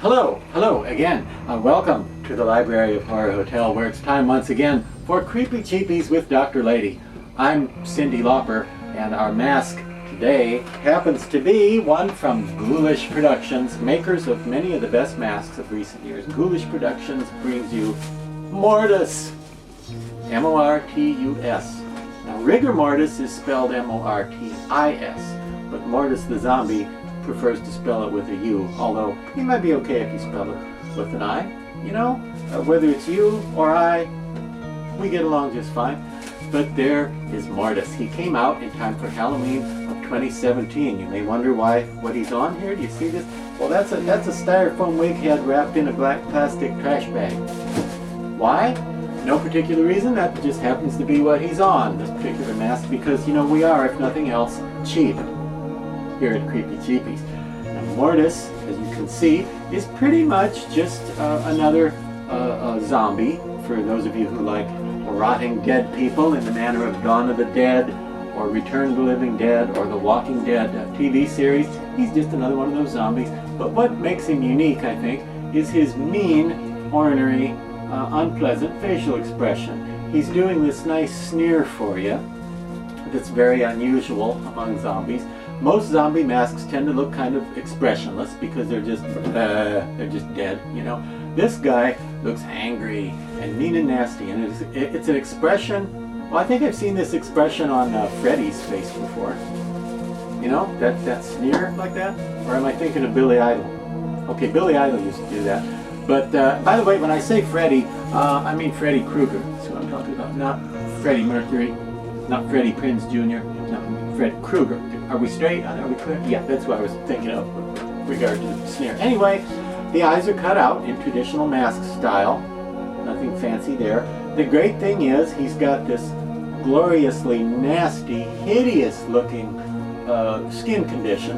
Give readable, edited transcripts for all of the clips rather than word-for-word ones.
Hello again. Welcome to the Library of Horror Hotel, where it's time once again for Creepy Cheapies with Dr. Lady. I'm Cindy Lauper, and our mask today happens to be one from Ghoulish Productions, makers of many of the best masks of recent years. Ghoulish Productions brings you Mortus, M-O-R-T-U-S. Now, Rigor Mortis is spelled M-O-R-T-I-S, but Mortus the zombie prefers to spell it with a U, although he might be okay if you spell it with an I. You know, whether it's you or I, we get along just fine. But there is Mortus. He came out in time for Halloween of 2017. You may wonder what he's on here. Do you see this? Well, that's a styrofoam wig head wrapped in a black plastic trash bag. Why? No particular reason. That just happens to be what he's on, this particular mask, because, you know, we are, if nothing else, cheap here at Creepy Cheapies. And Mortus, as you can see, is pretty much just another zombie, for those of you who like rotting dead people in the manner of Dawn of the Dead, or Return of the Living Dead, or the Walking Dead TV series. He's just another one of those zombies. But what makes him unique, I think, is his mean, ornery, unpleasant facial expression. He's doing this nice sneer for you that's very unusual among zombies. Most zombie masks tend to look kind of expressionless because they're just dead, you know. This guy looks angry and mean and nasty, and it's an expression. Well, I think I've seen this expression on Freddy's face before. You know, that sneer like that? Or am I thinking of Billy Idol? Okay, Billy Idol used to do that. But by the way, when I say Freddy, I mean Freddy Krueger. That's what I'm talking about. Not Freddie Mercury, not Freddie Prinze Jr., not Fred Krueger. Are we straight? Are we clear? Yeah, that's what I was thinking of with regard to the sneer. Anyway, the eyes are cut out in traditional mask style. Nothing fancy there. The great thing is he's got this gloriously nasty, hideous looking skin condition.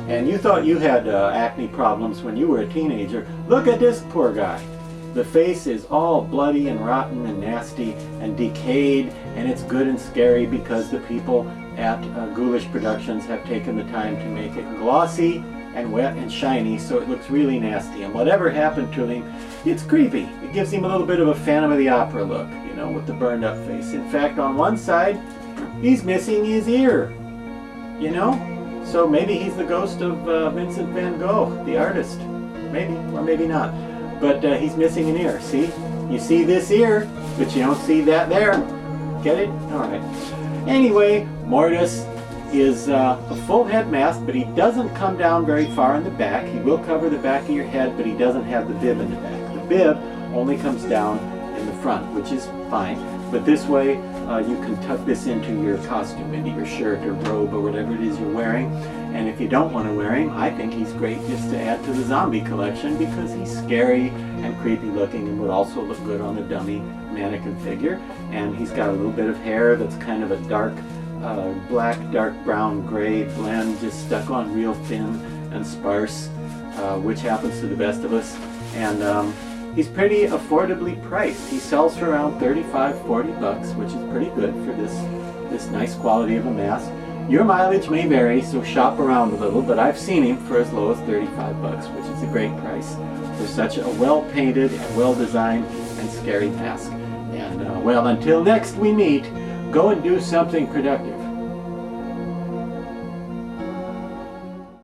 And you thought you had acne problems when you were a teenager. Look at this poor guy. The face is all bloody and rotten and nasty and decayed, and it's good and scary because the people at Ghoulish Productions have taken the time to make it glossy and wet and shiny, so it looks really nasty. And whatever happened to him, it's creepy. It gives him a little bit of a Phantom of the Opera look, you know, with the burned up face. In fact, on one side, he's missing his ear, you know? So maybe he's the ghost of Vincent van Gogh, the artist. Maybe, or maybe not. But he's missing an ear, see? You see this ear, but you don't see that there. Get it? Alright. Anyway, Mortus is a full head mask, but he doesn't come down very far in the back. He will cover the back of your head, but he doesn't have the bib in the back. The bib only comes down in the front, which is fine. But this way, you can tuck this into your costume, into your shirt or robe or whatever it is you're wearing. And if you don't want to wear him, I think he's great just to add to the zombie collection because he's scary and creepy looking and would also look good on a dummy mannequin figure. And he's got a little bit of hair that's kind of a dark black, dark brown, gray blend, just stuck on real thin and sparse, which happens to the best of us. And he's pretty affordably priced. He sells for around $35–40, which is pretty good for this nice quality of a mask. Your mileage may vary, so shop around a little, but I've seen him for as low as $35, which is a great price for such a well-painted and well-designed and scary mask. And well, until next we meet, go and do something productive.